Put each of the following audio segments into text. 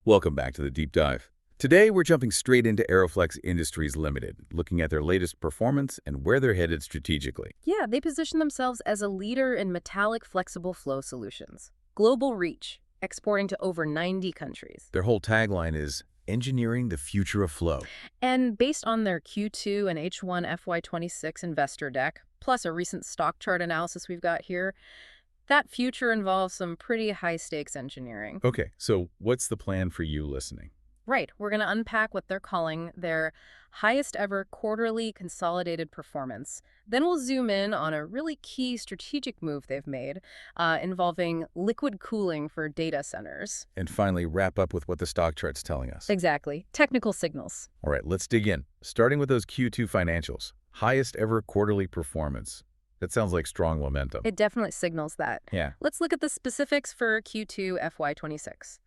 Welcome back to the Deep Dive. Today, we're jumping straight into Aeroflex Industries Limited, looking at their latest performance and where they're headed strategically. Yeah, they position themselves as a leader in metallic flexible flow solutions. Global reach, exporting to over 90 countries. Their whole tagline is engineering the future of flow. And based on their Q2 and H1 FY26 investor deck, plus a recent stock chart analysis we've got here, that future involves some pretty high-stakes engineering. Okay, so what's the plan for you listening? Right, we're going to unpack what they're calling their highest ever quarterly consolidated performance. Then we'll zoom in on a really key strategic move they've made involving liquid cooling for data centers. And finally, wrap up with what the stock chart's telling us. Exactly. Technical signals. All right, let's dig in. Starting with those Q2 financials. Highest ever quarterly performance. That sounds like strong momentum. It definitely signals that. Yeah. Let's look at the specifics for Q2 FY26.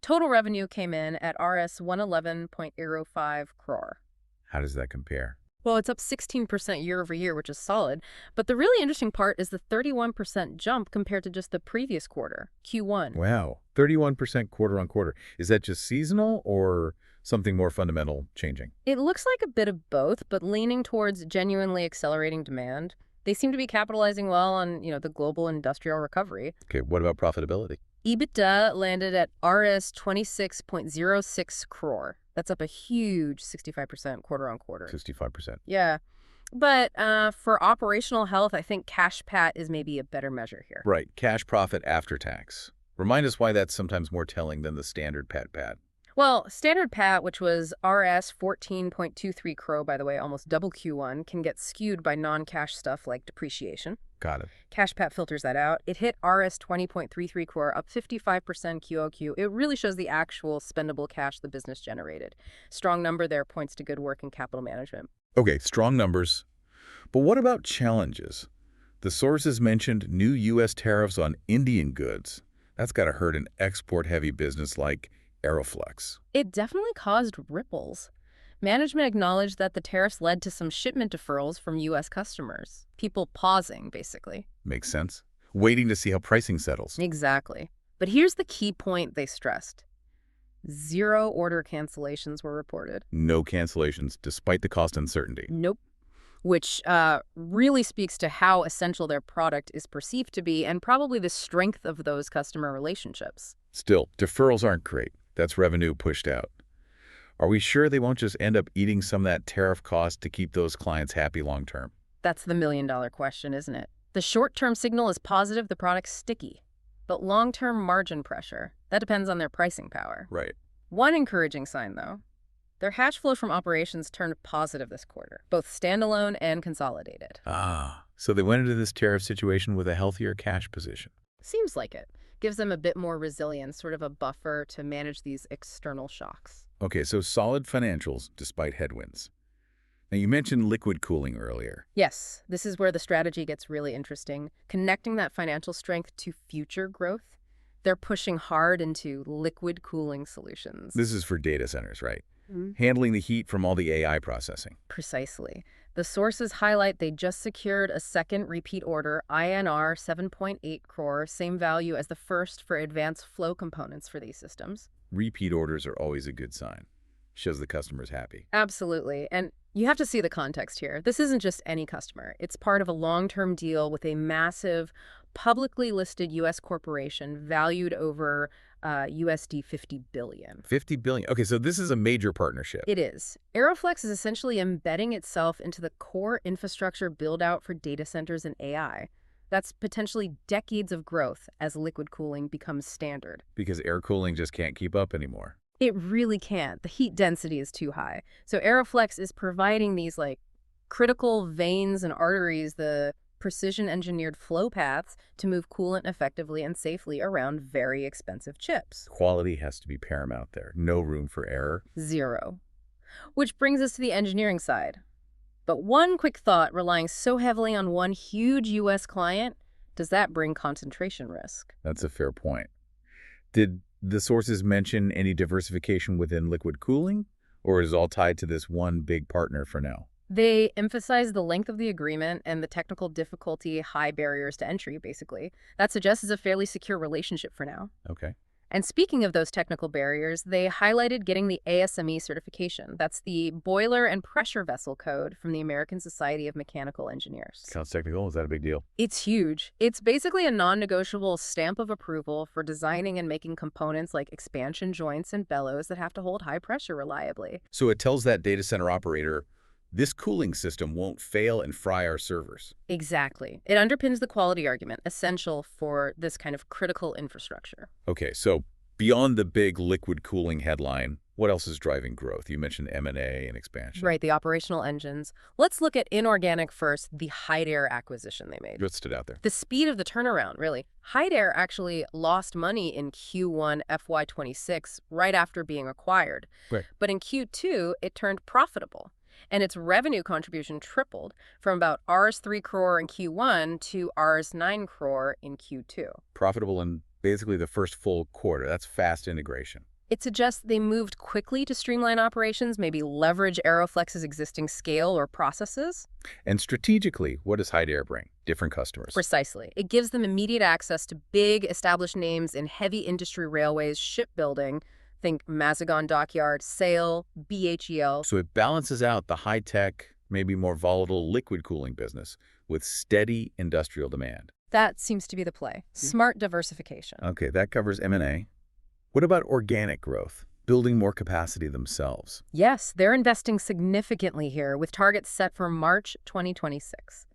Total revenue came in at Rs 111.05 crore. How does that compare? Well, it's up 16% year over year, which is solid. But the really interesting part is the 31% jump compared to just the previous quarter, Q1. Wow, 31% quarter on quarter. Is that just seasonal or something more fundamental changing? It looks like a bit of both, but leaning towards genuinely accelerating demand. They seem to be capitalizing well on, the global industrial recovery. Okay, what about profitability? EBITDA landed at Rs 26.06 crore. That's up a huge 65% quarter on quarter. 65%. Yeah. But for operational health, I think cash pat is maybe a better measure here. Right, cash profit after tax. Remind us why that's sometimes more telling than the standard pat. Well, standard pat, which was Rs 14.23 crore, by the way, almost double Q1, can get skewed by non-cash stuff like depreciation. Got it. Cash pat filters that out. It hit Rs 20.33 crore, up 55% QOQ. It really shows the actual spendable cash the business generated. Strong number there points to good work in capital management. Okay, strong numbers. But what about challenges? The sources mentioned new U.S. tariffs on Indian goods. That's got to hurt an export-heavy business like Aeroflex. It definitely caused ripples. Management acknowledged that the tariffs led to some shipment deferrals from U.S. customers. People pausing, basically. Makes sense. Waiting to see how pricing settles. Exactly. But here's the key point they stressed. 0 order cancellations were reported. No cancellations, despite the cost uncertainty. Nope. Which really speaks to how essential their product is perceived to be and probably the strength of those customer relationships. Still, deferrals aren't great. That's revenue pushed out. Are we sure they won't just end up eating some of that tariff cost to keep those clients happy long term? That's the million-dollar question, isn't it? The short-term signal is positive, the product's sticky. But long-term margin pressure, that depends on their pricing power. Right. One encouraging sign, though, their cash flow from operations turned positive this quarter, both standalone and consolidated. So they went into this tariff situation with a healthier cash position. Seems like it. Gives them a bit more resilience, sort of a buffer to manage these external shocks. Okay, so solid financials despite headwinds. Now, you mentioned liquid cooling earlier. Yes, this is where the strategy gets really interesting. Connecting that financial strength to future growth, they're pushing hard into liquid cooling solutions. This is for data centers, right? Handling the heat from all the AI processing. Precisely. The sources highlight they just secured a second repeat order, INR 7.8 crore, same value as the first for advanced flow components for these systems. Repeat orders are always a good sign. Shows the customer's happy. Absolutely. And you have to see the context here. This isn't just any customer. It's part of a long-term deal with a massive, publicly listed U.S. corporation valued over USD 50 billion. 50 billion. Okay, so this is a major partnership. It is. Aeroflex is essentially embedding itself into the core infrastructure build-out for data centers and AI. That's potentially decades of growth as liquid cooling becomes standard. Because air cooling just can't keep up anymore. It really can't. The heat density is too high. So Aeroflex is providing these critical veins and arteries, the precision-engineered flow paths to move coolant effectively and safely around very expensive chips. Quality has to be paramount there. No room for error. 0. Which brings us to the engineering side. But one quick thought, relying so heavily on one huge U.S. client, does that bring concentration risk? That's a fair point. Did the sources mention any diversification within liquid cooling, or is it all tied to this one big partner for now? They emphasize the length of the agreement and the technical difficulty, high barriers to entry, basically. That suggests it's a fairly secure relationship for now. Okay. And speaking of those technical barriers, they highlighted getting the ASME certification. That's the Boiler and Pressure Vessel Code from the American Society of Mechanical Engineers. Sounds technical. Is that a big deal? It's huge. It's basically a non-negotiable stamp of approval for designing and making components like expansion joints and bellows that have to hold high pressure reliably. So it tells that data center operator, this cooling system won't fail and fry our servers. Exactly. It underpins the quality argument, essential for this kind of critical infrastructure. Okay, so beyond the big liquid cooling headline, what else is driving growth? You mentioned M&A and expansion. Right, the operational engines. Let's look at inorganic first, the Hideair acquisition they made. What stood out there? The speed of the turnaround, really. Hideair actually lost money in Q1 FY26 right after being acquired. Right. But in Q2, it turned profitable. And its revenue contribution tripled from about Rs 3 crore in Q1 to Rs 9 crore in Q2. Profitable in basically the first full quarter. That's fast integration. It suggests they moved quickly to streamline operations, maybe leverage Aeroflex's existing scale or processes. And strategically, what does Hideair bring? Different customers. Precisely. It gives them immediate access to big, established names in heavy industry railways, shipbuilding. Think Mazagon Dockyard, SAIL, BHEL. So it balances out the high-tech, maybe more volatile liquid cooling business with steady industrial demand. That seems to be the play. Smart diversification. Okay, that covers M&A. What about organic growth? Building more capacity themselves. Yes, they're investing significantly here with targets set for March 2026.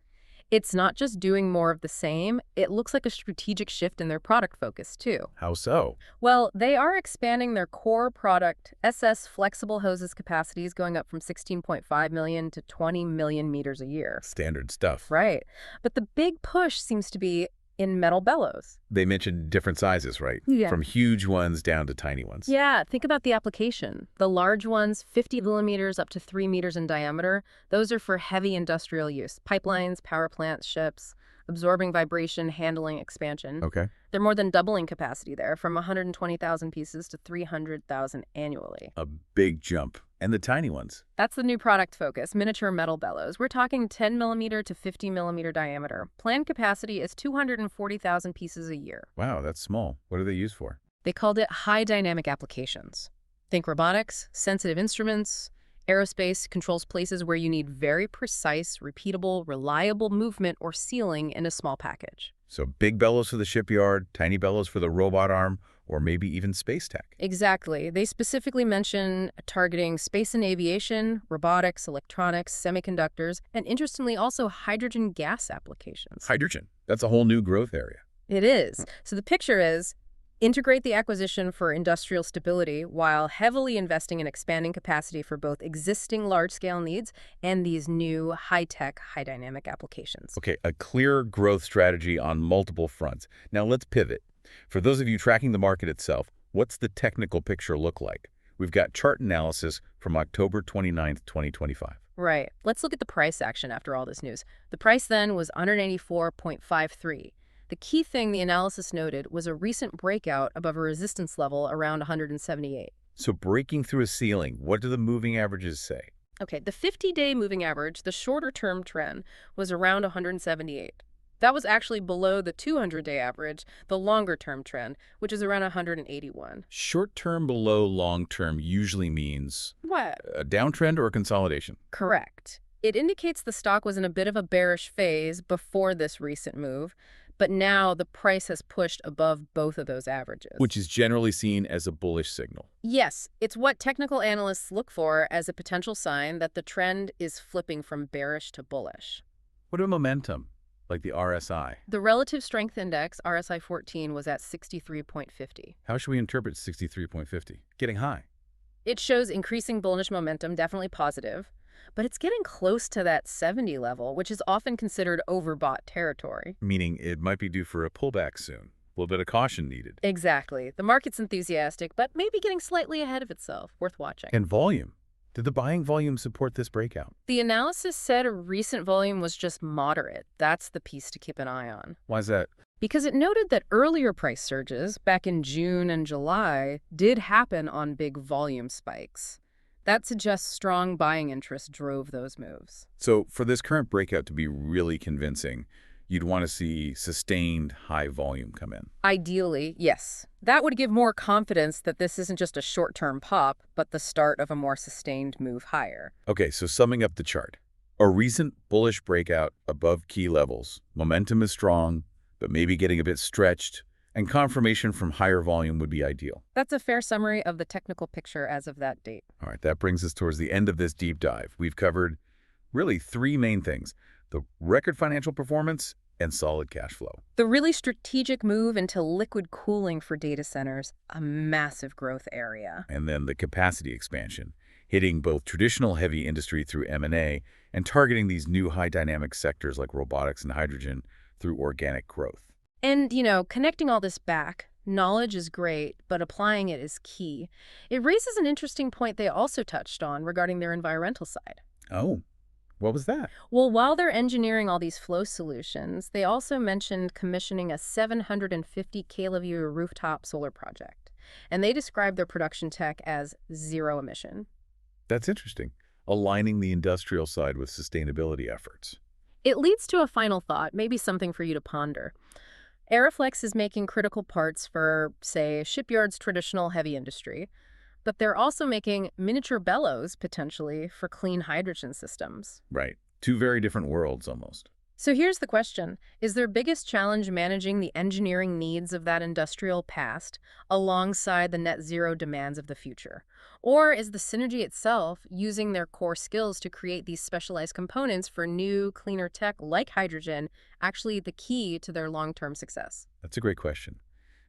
It's not just doing more of the same, it looks like a strategic shift in their product focus, too. How so? Well, they are expanding their core product, SS flexible hoses capacities, going up from 16.5 million to 20 million meters a year. Standard stuff. Right. But the big push seems to be in metal bellows. They mentioned different sizes, right? Yeah. From huge ones down to tiny ones. Yeah, think about the application. The large ones, 50 millimeters up to 3 meters in diameter, those are for heavy industrial use. Pipelines, power plants, ships, absorbing vibration, handling expansion. Okay. They're more than doubling capacity there, from 120,000 pieces to 300,000 annually. A big jump. And the tiny ones. That's the new product focus, miniature metal bellows. We're talking 10 millimeter to 50 millimeter diameter. Planned capacity is 240,000 pieces a year. Wow, that's small. What are they used for? They called it high dynamic applications. Think robotics, sensitive instruments, aerospace controls places where you need very precise, repeatable, reliable movement or sealing in a small package. So big bellows for the shipyard, tiny bellows for the robot arm, or maybe even space tech. Exactly. They specifically mention targeting space and aviation, robotics, electronics, semiconductors, and interestingly also hydrogen gas applications. Hydrogen. That's a whole new growth area. It is. So the picture is integrate the acquisition for industrial stability while heavily investing in expanding capacity for both existing large-scale needs and these new high-tech, high-dynamic applications. Okay, a clear growth strategy on multiple fronts. Now let's pivot. For those of you tracking the market itself, what's the technical picture look like? We've got chart analysis from October 29th, 2025. Right. Let's look at the price action after all this news. The price then was 184.53. The key thing the analysis noted was a recent breakout above a resistance level around 178. So breaking through a ceiling, what do the moving averages say? Okay, the 50-day moving average, the shorter-term trend, was around 178. That was actually below the 200-day average, the longer-term trend, which is around 181. Short-term below long-term usually means What? a downtrend or a consolidation. Correct. It indicates the stock was in a bit of a bearish phase before this recent move, but now the price has pushed above both of those averages. Which is generally seen as a bullish signal. Yes, it's what technical analysts look for as a potential sign that the trend is flipping from bearish to bullish. What about momentum, like the RSI? The relative strength index, RSI 14, was at 63.50. How should we interpret 63.50? Getting high. It shows increasing bullish momentum, definitely positive, but it's getting close to that 70 level, which is often considered overbought territory. Meaning it might be due for a pullback soon. A little bit of caution needed. Exactly. The market's enthusiastic, but maybe getting slightly ahead of itself. Worth watching. And volume. Did the buying volume support this breakout? The analysis said recent volume was just moderate. That's the piece to keep an eye on. Why is that? Because it noted that earlier price surges, back in June and July, did happen on big volume spikes. That suggests strong buying interest drove those moves. So for this current breakout to be really convincing, You'd want to see sustained high volume come in. Ideally, yes. That would give more confidence that this isn't just a short-term pop, but the start of a more sustained move higher. Okay, so summing up the chart. A recent bullish breakout above key levels. Momentum is strong, but maybe getting a bit stretched, and confirmation from higher volume would be ideal. That's a fair summary of the technical picture as of that date. All right, that brings us towards the end of this deep dive. We've covered really three main things: the record financial performance and solid cash flow. The really strategic move into liquid cooling for data centers, a massive growth area. And then the capacity expansion, hitting both traditional heavy industry through M&A and targeting these new high dynamic sectors like robotics and hydrogen through organic growth. And, connecting all this back, knowledge is great, but applying it is key. It raises an interesting point they also touched on regarding their environmental side. Oh, what was that? Well, while they're engineering all these flow solutions, they also mentioned commissioning a 750 kW rooftop solar project. And they described their production tech as zero emission. That's interesting. Aligning the industrial side with sustainability efforts. It leads to a final thought, maybe something for you to ponder. Aeroflex is making critical parts for, say, a shipyard's traditional heavy industry, but they're also making miniature bellows, potentially, for clean hydrogen systems. Right. Two very different worlds almost. So here's the question. Is their biggest challenge managing the engineering needs of that industrial past alongside the net zero demands of the future? Or is the synergy itself using their core skills to create these specialized components for new, cleaner tech like hydrogen actually the key to their long-term success? That's a great question.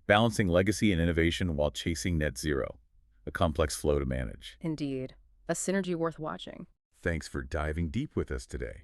Balancing legacy and innovation while chasing net zero. A complex flow to manage. Indeed. A synergy worth watching. Thanks for diving deep with us today.